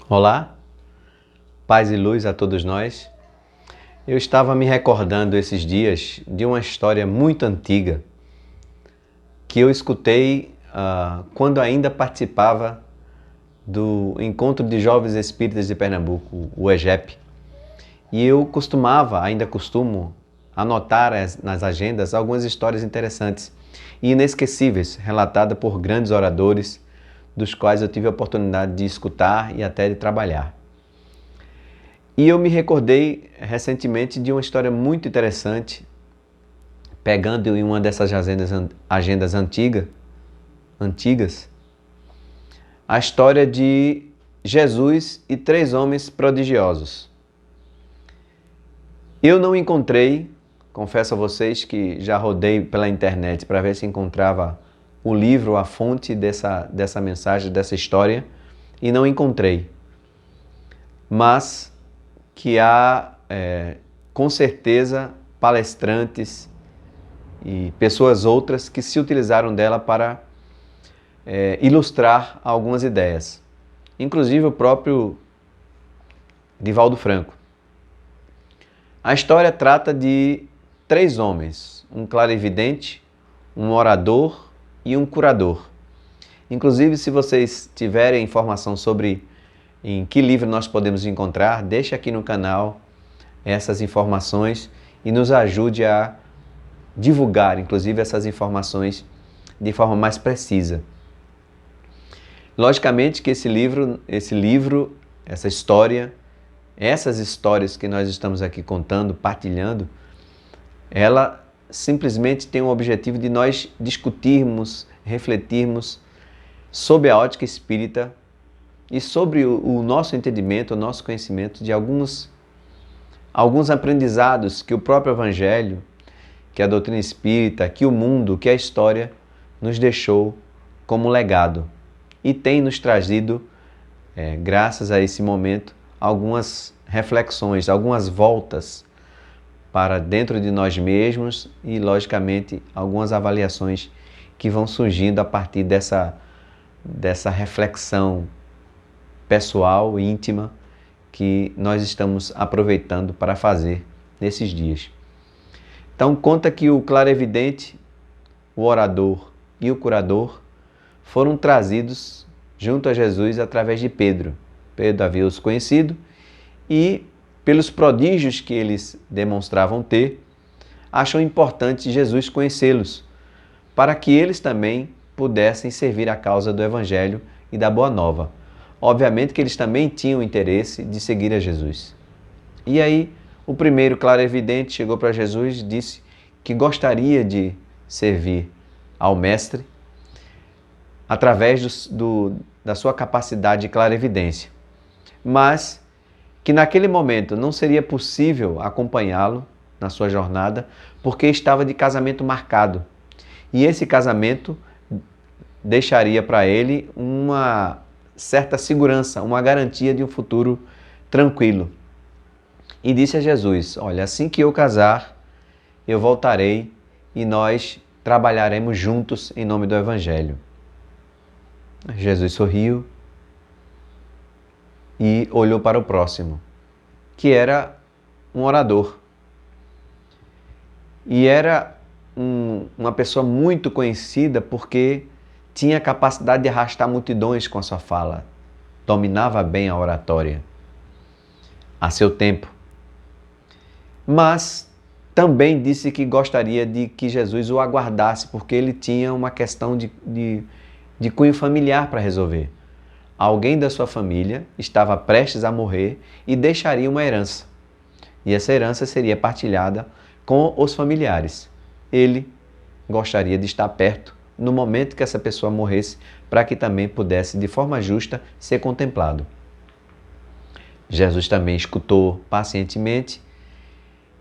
Olá, paz e luz a todos nós. Eu estava me recordando esses dias de uma história muito antiga que eu escutei quando ainda participava do Encontro de Jovens Espíritas de Pernambuco, o EJEP. E eu ainda costumo, anotar nas agendas algumas histórias interessantes e inesquecíveis, relatadas por grandes oradores, dos quais eu tive a oportunidade de escutar e até de trabalhar. E eu me recordei recentemente de uma história muito interessante, pegando em uma dessas agendas antigas, a história de Jesus e 3 homens prodigiosos. Eu não encontrei, confesso a vocês que já rodei pela internet para ver se encontrava o livro, a fonte dessa mensagem, dessa história, e não encontrei. Mas que há, com certeza, palestrantes e pessoas outras que se utilizaram dela para ilustrar algumas ideias. Inclusive o próprio Divaldo Franco. A história trata de 3 homens, um clarividente, um orador e um curador. Inclusive, se vocês tiverem informação sobre em que livro nós podemos encontrar, deixe aqui no canal essas informações e nos ajude a divulgar, inclusive, essas informações de forma mais precisa. Logicamente que esse livro, essa história, essas histórias que nós estamos aqui contando, partilhando, ela simplesmente tem o objetivo de nós discutirmos, refletirmos sobre a ótica espírita e sobre o nosso entendimento, o nosso conhecimento de alguns aprendizados que o próprio Evangelho, que a doutrina espírita, que o mundo, que a história nos deixou como legado. E tem nos trazido, graças a esse momento, algumas reflexões, algumas voltas para dentro de nós mesmos e, logicamente, algumas avaliações que vão surgindo a partir dessa reflexão pessoal e íntima que nós estamos aproveitando para fazer nesses dias. Então, conta que o clarividente, o orador e o curador foram trazidos junto a Jesus através de Pedro. Pedro havia os conhecido e, pelos prodígios que eles demonstravam ter, achou importante Jesus conhecê-los, para que eles também pudessem servir a causa do Evangelho e da Boa Nova. Obviamente que eles também tinham interesse de seguir a Jesus. E aí, o primeiro clarividente chegou para Jesus e disse que gostaria de servir ao Mestre através da sua capacidade de clarividência, mas que naquele momento não seria possível acompanhá-lo na sua jornada porque estava de casamento marcado. E esse casamento deixaria para ele uma certa segurança, uma garantia de um futuro tranquilo. E disse a Jesus: olha, assim que eu casar, eu voltarei e nós trabalharemos juntos em nome do Evangelho. Jesus sorriu e olhou para o próximo, que era um orador. E era uma pessoa muito conhecida porque tinha a capacidade de arrastar multidões com a sua fala. Dominava bem a oratória a seu tempo. Mas também disse que gostaria de que Jesus o aguardasse, porque ele tinha uma questão de cunho familiar para resolver. Alguém da sua família estava prestes a morrer e deixaria uma herança. E essa herança seria partilhada com os familiares. Ele gostaria de estar perto no momento que essa pessoa morresse, para que também pudesse, de forma justa, ser contemplado. Jesus também escutou pacientemente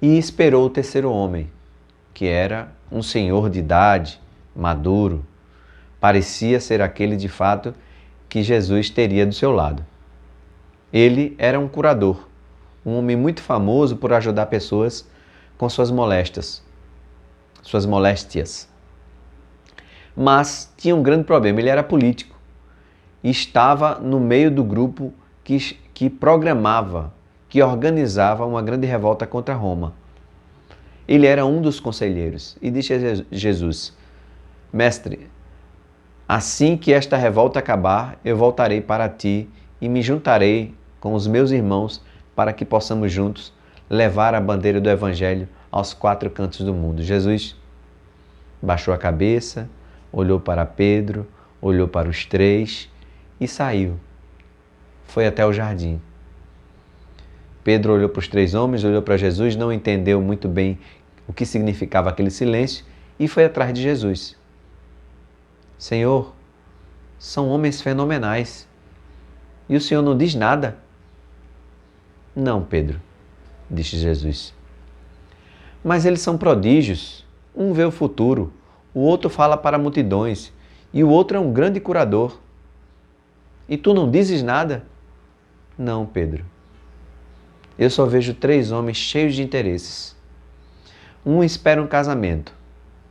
e esperou o terceiro homem, que era um senhor de idade, maduro. Parecia ser aquele, de fato, que Jesus teria do seu lado. Ele era um curador, um homem muito famoso por ajudar pessoas com suas moléstias. Mas tinha um grande problema, ele era político e estava no meio do grupo que programava, que organizava uma grande revolta contra Roma. Ele era um dos conselheiros e disse a Jesus: Mestre, assim que esta revolta acabar, eu voltarei para ti e me juntarei com os meus irmãos para que possamos juntos levar a bandeira do Evangelho aos 4 cantos do mundo. Jesus baixou a cabeça, olhou para Pedro, olhou para os 3 e saiu. Foi até o jardim. Pedro olhou para os 3 homens, olhou para Jesus, não entendeu muito bem o que significava aquele silêncio e foi atrás de Jesus. Senhor, são homens fenomenais. E o Senhor não diz nada? Não, Pedro, disse Jesus. Mas eles são prodígios. Um vê o futuro, o outro fala para multidões e o outro é um grande curador. E tu não dizes nada? Não, Pedro. Eu só vejo 3 homens cheios de interesses. Um espera um casamento,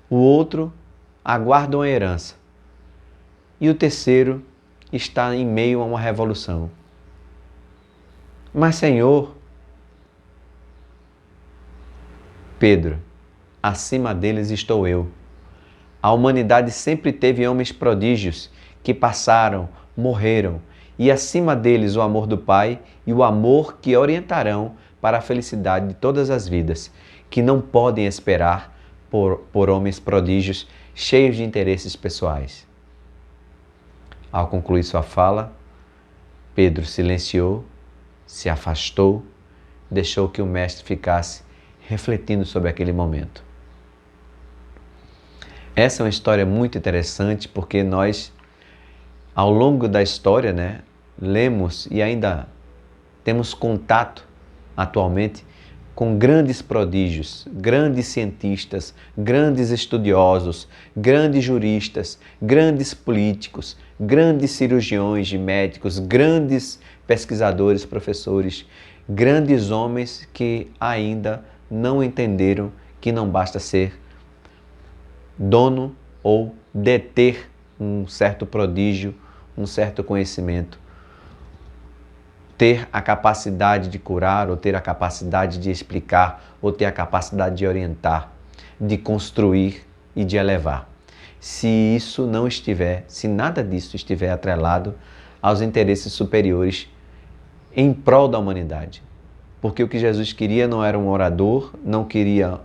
o outro aguarda uma herança e o terceiro está em meio a uma revolução. Mas, Senhor, Pedro, acima deles estou eu. A humanidade sempre teve homens prodígios que passaram, morreram, e acima deles o amor do Pai e o amor que orientarão para a felicidade de todas as vidas, que não podem esperar por homens prodígios cheios de interesses pessoais. Ao concluir sua fala, Pedro silenciou, se afastou, deixou que o mestre ficasse refletindo sobre aquele momento. Essa é uma história muito interessante porque nós, ao longo da história, lemos e ainda temos contato atualmente com grandes prodígios, grandes cientistas, grandes estudiosos, grandes juristas, grandes políticos, grandes cirurgiões de médicos, grandes pesquisadores, professores, grandes homens que ainda não entenderam que não basta ser dono ou deter um certo prodígio, um certo conhecimento, ter a capacidade de curar, ou ter a capacidade de explicar, ou ter a capacidade de orientar, de construir e de elevar. Se nada disso estiver atrelado aos interesses superiores em prol da humanidade. Porque o que Jesus queria não era um orador, não queria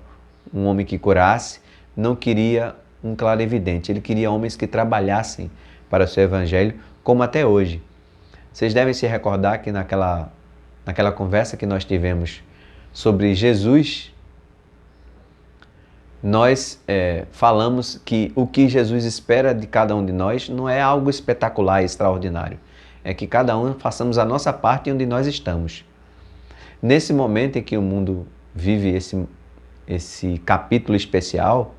um homem que curasse, não queria um clarividente. Ele queria homens que trabalhassem para o seu evangelho, como até hoje. Vocês devem se recordar que naquela conversa que nós tivemos sobre Jesus, nós falamos que o que Jesus espera de cada um de nós não é algo espetacular e extraordinário. É que cada um façamos a nossa parte onde nós estamos. Nesse momento em que o mundo vive esse capítulo especial,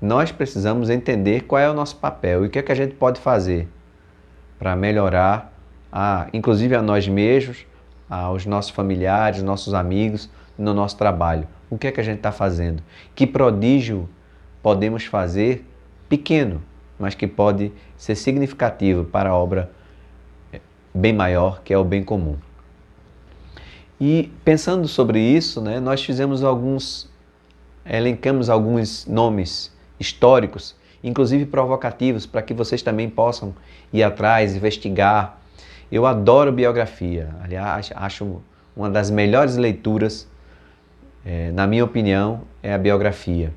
nós precisamos entender qual é o nosso papel e o que é que a gente pode fazer para melhorar, inclusive a nós mesmos, aos nossos familiares, nossos amigos, no nosso trabalho. O que é que a gente está fazendo? Que prodígio podemos fazer pequeno, mas que pode ser significativo para a obra bem maior, que é o bem comum. E pensando sobre isso, nós elencamos alguns nomes históricos, inclusive provocativos, para que vocês também possam ir atrás, investigar. Eu adoro biografia, aliás, acho uma das melhores leituras, na minha opinião, é a biografia.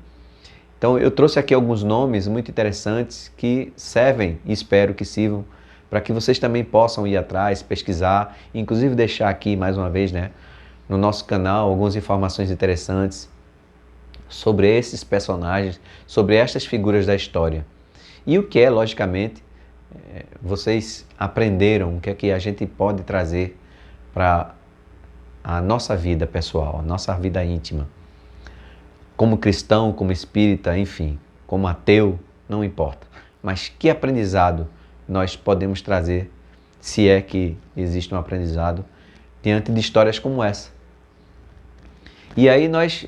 Então eu trouxe aqui alguns nomes muito interessantes que servem, e espero que sirvam, para que vocês também possam ir atrás, pesquisar, inclusive deixar aqui mais uma vez, no nosso canal, algumas informações interessantes sobre esses personagens, sobre estas figuras da história. E o que logicamente, vocês aprenderam, o que é que a gente pode trazer para a nossa vida pessoal, a nossa vida íntima. Como cristão, como espírita, enfim, como ateu, não importa. Mas que aprendizado nós podemos trazer, se é que existe um aprendizado, diante de histórias como essa. E aí nós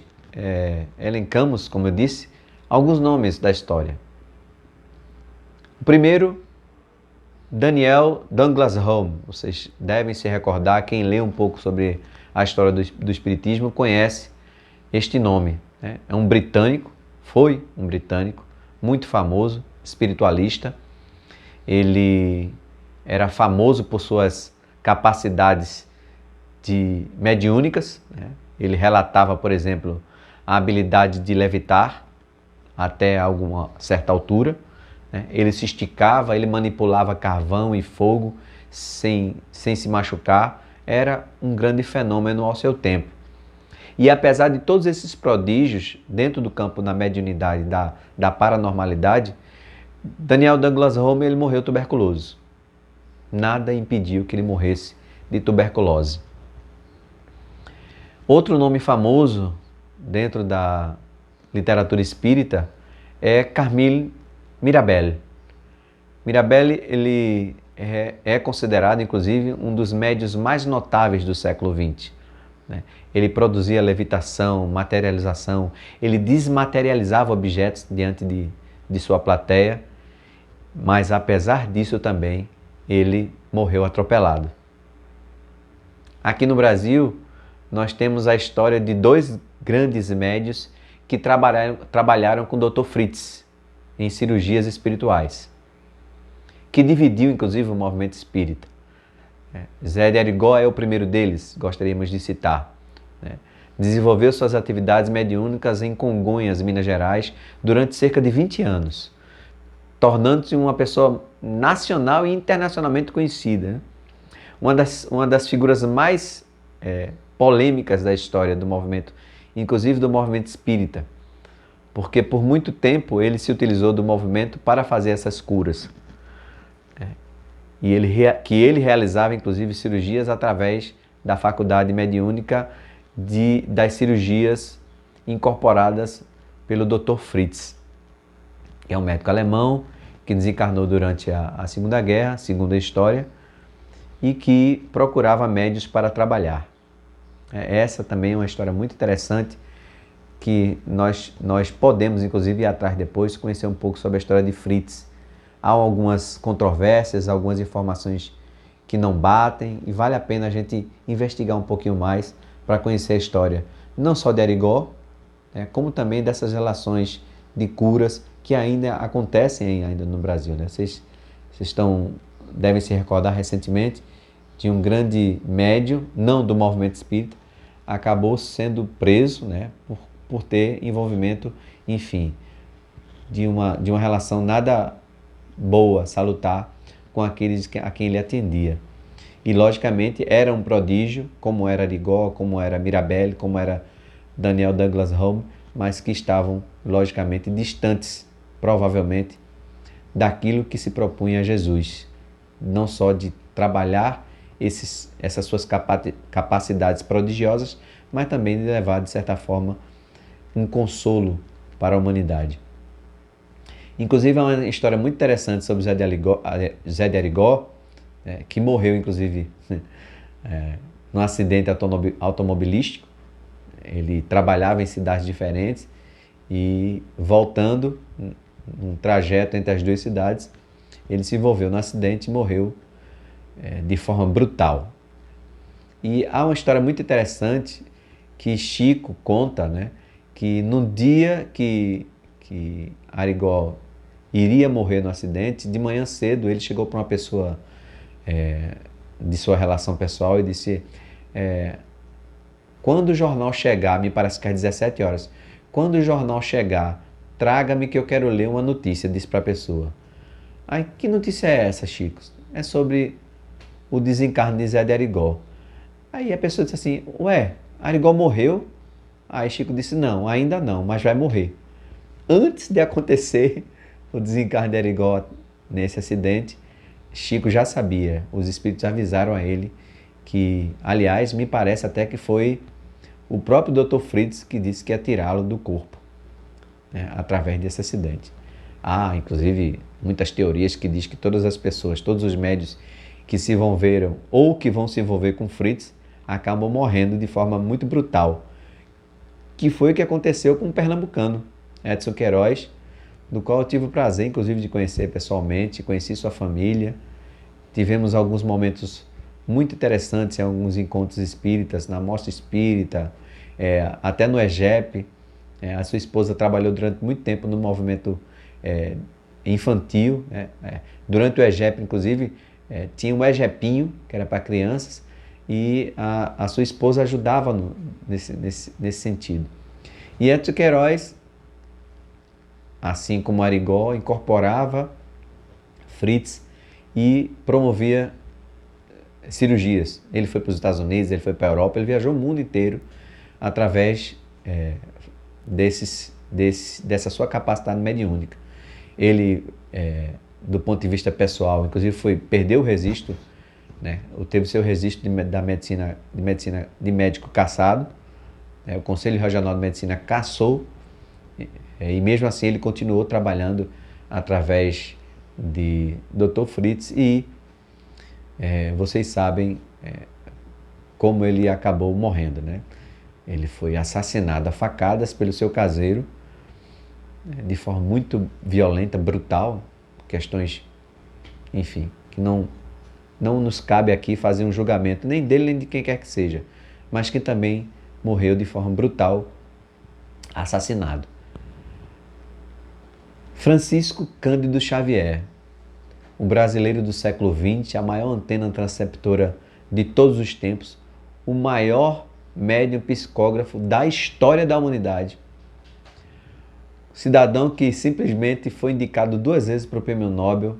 elencamos, como eu disse, alguns nomes da história. O primeiro Daniel Douglas Home, vocês devem se recordar, quem lê um pouco sobre a história do Espiritismo conhece este nome. Né? É um britânico, foi um britânico, muito famoso, espiritualista. Ele era famoso por suas capacidades mediúnicas. Né? Ele relatava, por exemplo, a habilidade de levitar até alguma certa altura. Né? Ele se esticava, ele manipulava carvão e fogo sem se machucar. Era um grande fenômeno ao seu tempo. E apesar de todos esses prodígios dentro do campo da mediunidade, da paranormalidade, Daniel Douglas Home ele morreu tuberculoso. Nada impediu que ele morresse de tuberculose. Outro nome famoso dentro da literatura espírita é Camille Mirabel. Mirabel ele é considerado, inclusive, um dos médiuns mais notáveis do século XX. Ele produzia levitação, materialização, ele desmaterializava objetos diante de sua plateia, mas apesar disso também, ele morreu atropelado. Aqui no Brasil, nós temos a história de dois grandes médiuns que trabalharam com o Dr. Fritz em cirurgias espirituais, que dividiu inclusive o movimento espírita. Zé de Arigó é o primeiro deles, gostaríamos de citar. Desenvolveu suas atividades mediúnicas em Congonhas, Minas Gerais, durante cerca de 20 anos, tornando-se uma pessoa nacional e internacionalmente conhecida. Uma das figuras mais polêmicas da história do movimento, inclusive do movimento espírita, porque por muito tempo ele se utilizou do movimento para fazer essas curas. E ele realizava inclusive cirurgias através da faculdade mediúnica das cirurgias incorporadas pelo Dr. Fritz, que é um médico alemão que desencarnou durante a Segunda Guerra, segundo a história, e que procurava médios para trabalhar. Essa também é uma história muito interessante que nós podemos, inclusive, ir atrás depois, conhecer um pouco sobre a história de Fritz. Há algumas controvérsias, algumas informações que não batem e vale a pena a gente investigar um pouquinho mais para conhecer a história, não só de Arigó, como também dessas relações de curas que ainda acontecem ainda no Brasil. Vocês devem se recordar recentemente de um grande médium, não do movimento espírita, acabou sendo preso por ter envolvimento, enfim, de uma relação nada boa, salutar, com aqueles a quem ele atendia. E, logicamente, era um prodígio, como era Arigó, como era Mirabel, como era Daniel Douglas Home, mas que estavam, logicamente, distantes, provavelmente, daquilo que se propunha a Jesus. Não só de trabalhar essas suas capacidades prodigiosas, mas também de levar, de certa forma, um consolo para a humanidade. Inclusive, há uma história muito interessante sobre Zé de Arigó, que morreu, inclusive, num acidente automobilístico. Ele trabalhava em cidades diferentes e, voltando um trajeto entre as duas cidades, ele se envolveu no acidente e morreu de forma brutal. E há uma história muito interessante que Chico conta, que no dia que Arigó iria morrer no acidente, de manhã cedo ele chegou para uma pessoa de sua relação pessoal e disse: quando o jornal chegar, me parece que às 17 horas, quando o jornal chegar, traga-me que eu quero ler uma notícia, disse para a pessoa. Aí, que notícia é essa, Chico? É sobre o desencarne de Zé de Arigó. Aí a pessoa disse assim: ué, Arigó morreu? Aí Chico disse: não, ainda não, mas vai morrer. Antes de acontecer o desencarne de Arigó nesse acidente, Chico já sabia, os espíritos avisaram a ele que, aliás, me parece até que foi o próprio Dr. Fritz que disse que ia tirá-lo do corpo, através desse acidente. Há, inclusive, muitas teorias que dizem que todas as pessoas, todos os médios que se envolveram ou que vão se envolver com Fritz, acabam morrendo de forma muito brutal, que foi o que aconteceu com o pernambucano, Edson Queiroz, do qual eu tive o prazer, inclusive, de conhecer pessoalmente, conheci sua família, tivemos alguns momentos muito interessantes em alguns encontros espíritas, na Mostra Espírita, até no EGEP. A sua esposa trabalhou durante muito tempo no movimento infantil. Durante o EGEP, inclusive, tinha um EGEPinho, que era para crianças, e a sua esposa ajudava nesse sentido. E Edson Queiroz, assim como Arigó, incorporava Fritz e promovia cirurgias. Ele foi para os Estados Unidos, ele foi para a Europa, ele viajou o mundo inteiro através dessa sua capacidade mediúnica. Ele, do ponto de vista pessoal, inclusive perdeu o registro, né? Teve seu registro de médico cassado. O Conselho Regional de Medicina cassou, e mesmo assim ele continuou trabalhando através de Dr. Fritz, e vocês sabem como ele acabou morrendo, né? Ele foi assassinado a facadas pelo seu caseiro, de forma muito violenta, brutal, questões, enfim, que não nos cabe aqui fazer um julgamento, nem dele nem de quem quer que seja, mas que também morreu de forma brutal, assassinado. Francisco Cândido Xavier, um brasileiro do século XX, a maior antena transceptora de todos os tempos, o maior médium psicógrafo da história da humanidade. Cidadão que simplesmente foi indicado 2 vezes para o Prêmio Nobel,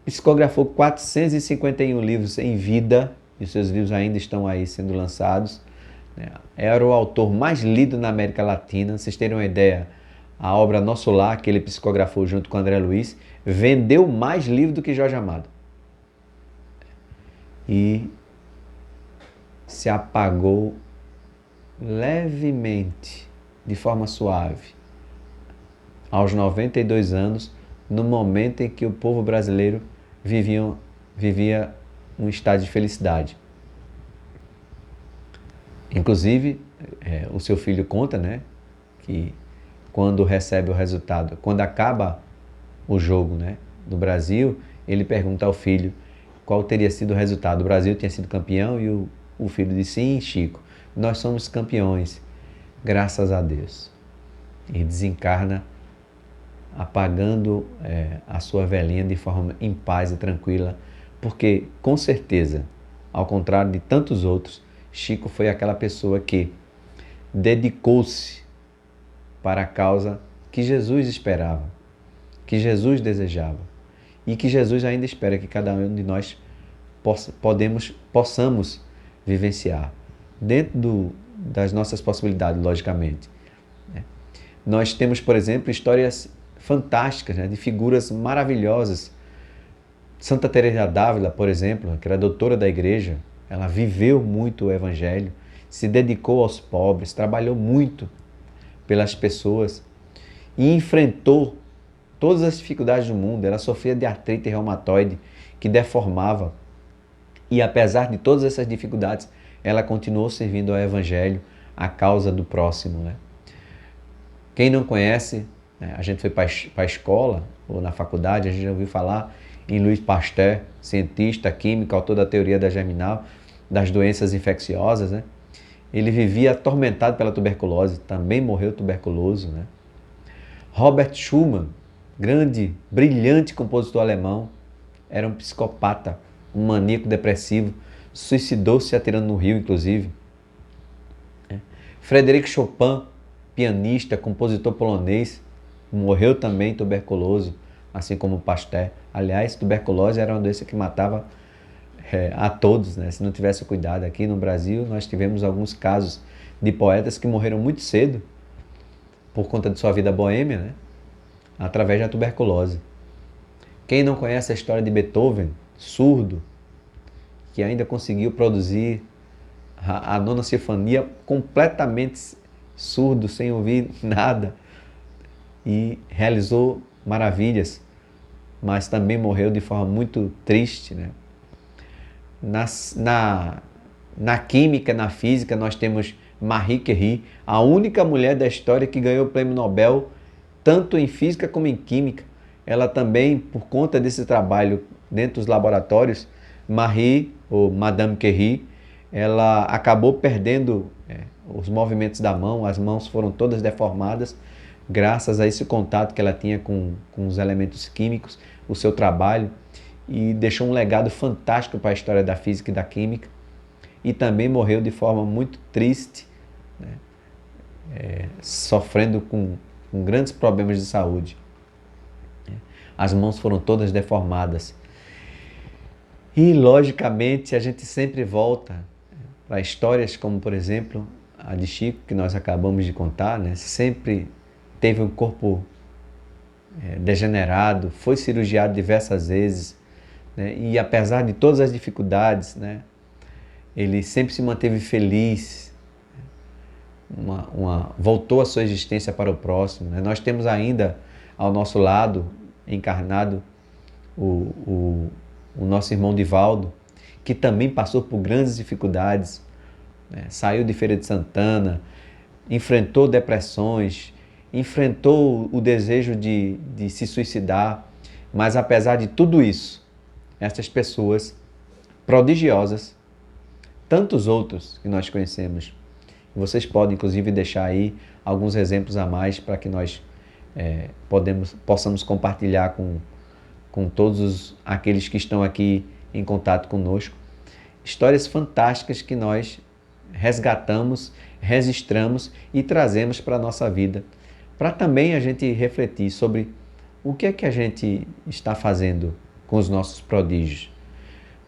psicografou 451 livros em vida, e seus livros ainda estão aí sendo lançados. Era o autor mais lido na América Latina. Vocês terem uma ideia, a obra Nosso Lar, que ele psicografou junto com André Luiz, vendeu mais livro do que Jorge Amado. E se apagou levemente, de forma suave, aos 92 anos, no momento em que o povo brasileiro vivia um estado de felicidade. Inclusive, o seu filho conta, né, que quando recebe o resultado, quando acaba o jogo, né, do Brasil, ele pergunta ao filho qual teria sido o resultado. O Brasil tinha sido campeão, e o filho disse: sim, Chico, nós somos campeões, graças a Deus. E desencarna, apagando a sua velhinha de forma em paz e tranquila, porque, com certeza, ao contrário de tantos outros, Chico foi aquela pessoa que dedicou-se para a causa que Jesus esperava, que Jesus desejava, e que Jesus ainda espera que cada um de nós possamos vivenciar, dentro das nossas possibilidades, logicamente. Nós temos, por exemplo, histórias fantásticas, né, de figuras maravilhosas. Santa Teresa d'Ávila, por exemplo, que era doutora da igreja, ela viveu muito o evangelho, se dedicou aos pobres, trabalhou muito pelas pessoas e enfrentou todas as dificuldades do mundo. Ela sofria de artrite reumatoide que deformava, e apesar de todas essas dificuldades, ela continuou servindo ao evangelho, à causa do próximo, né? Quem não conhece, né, a gente foi para a escola ou na faculdade, a gente já ouviu falar em Louis Pasteur, cientista, químico, autor da teoria da germinal, das doenças infecciosas, né? Ele vivia atormentado pela tuberculose, também morreu tuberculoso, né? Robert Schumann, grande, brilhante compositor alemão, era um psicopata, um maníaco depressivo, suicidou-se atirando no rio, inclusive. Frédéric Chopin, pianista, compositor polonês, morreu também tuberculoso, assim como Pasteur. Aliás, tuberculose era uma doença que matava a todos, né? Se não tivesse cuidado. Aqui no Brasil, nós tivemos alguns casos de poetas que morreram muito cedo por conta de sua vida boêmia, né, através da tuberculose. Quem não conhece a história de Beethoven, surdo, que ainda conseguiu produzir a nona sinfonia completamente surdo, sem ouvir nada, e realizou maravilhas, mas também morreu de forma muito triste, né? Na química, na física, nós temos Marie Curie, a única mulher da história que ganhou o prêmio Nobel, tanto em física como em química. Ela também, por conta desse trabalho dentro dos laboratórios, Marie, ou Madame Curie, ela acabou perdendo os movimentos da mão, as mãos foram todas deformadas, graças a esse contato que ela tinha com os elementos químicos, o seu trabalho, e deixou um legado fantástico para a história da física e da química, e também morreu de forma muito triste, né? Sofrendo com grandes problemas de saúde. As mãos foram todas deformadas. E, logicamente, a gente sempre volta para histórias como, por exemplo, a de Chico, que nós acabamos de contar, né? Sempre teve um corpo degenerado, foi cirurgiado diversas vezes, né? E apesar de todas as dificuldades, né? Ele sempre se manteve feliz, voltou a sua existência para o próximo, né? Nós temos ainda ao nosso lado, encarnado, o nosso irmão Divaldo, que também passou por grandes dificuldades, né? Saiu de Feira de Santana, enfrentou depressões, enfrentou o desejo de se suicidar, mas apesar de tudo isso, essas pessoas prodigiosas, tantos outros que nós conhecemos, vocês podem inclusive deixar aí alguns exemplos a mais para que nós possamos compartilhar com todos aqueles que estão aqui em contato conosco, histórias fantásticas que nós resgatamos, registramos e trazemos para a nossa vida, para também a gente refletir sobre o que é que a gente está fazendo com os nossos prodígios.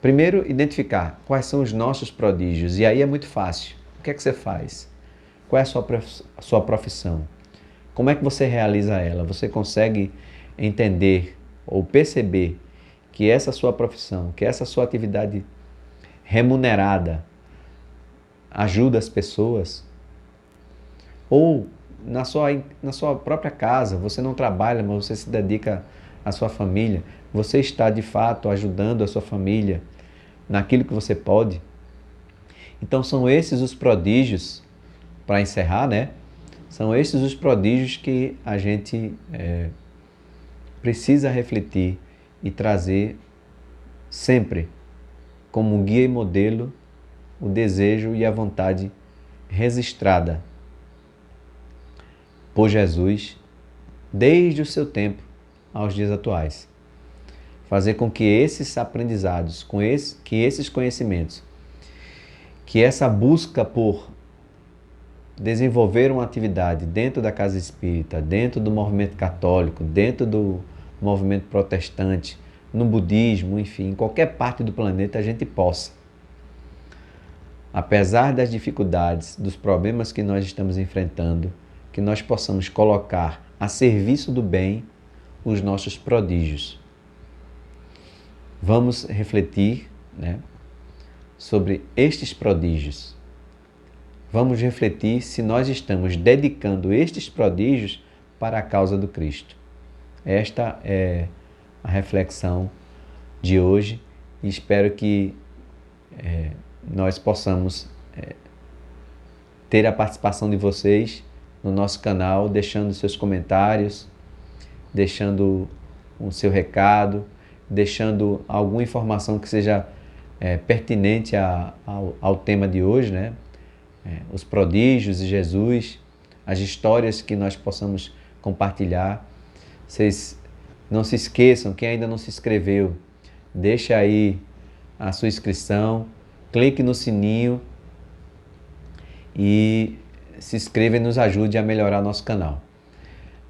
Primeiro, identificar quais são os nossos prodígios, e aí é muito fácil. O que é que você faz? Qual é a sua profissão? Como é que você realiza ela? Você consegue entender ou perceber que essa sua profissão, que essa sua atividade remunerada ajuda as pessoas? Ou na sua própria casa, você não trabalha, mas você se dedica à sua família, você está de fato ajudando a sua família naquilo que você pode? Então são esses os prodígios, para encerrar, né? São esses os prodígios que a gente precisa refletir e trazer sempre como guia e modelo o desejo e a vontade registrada por Jesus desde o seu tempo aos dias atuais. Fazer com que esses aprendizados, que esses conhecimentos, que essa busca por desenvolver uma atividade dentro da casa espírita, dentro do movimento católico, dentro do movimento protestante, no budismo, enfim, em qualquer parte do planeta a gente possa, apesar das dificuldades, dos problemas que nós estamos enfrentando, que nós possamos colocar a serviço do bem os nossos prodígios. Vamos refletir, né, sobre estes prodígios. Vamos refletir se nós estamos dedicando estes prodígios para a causa do Cristo. Esta é a reflexão de hoje e espero que nós possamos ter a participação de vocês no nosso canal, deixando seus comentários, deixando o seu recado, deixando alguma informação que seja pertinente ao tema de hoje, né? Os prodígios de Jesus, as histórias que nós possamos compartilhar. Vocês não se esqueçam, quem ainda não se inscreveu, deixa aí a sua inscrição, clique no sininho e se inscreva e nos ajude a melhorar nosso canal.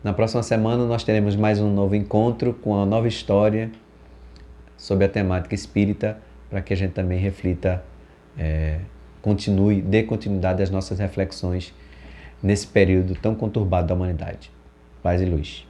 Na próxima semana nós teremos mais um novo encontro com uma nova história sobre a temática espírita, para que a gente também reflita, dê continuidade às nossas reflexões nesse período tão conturbado da humanidade. Paz e luz.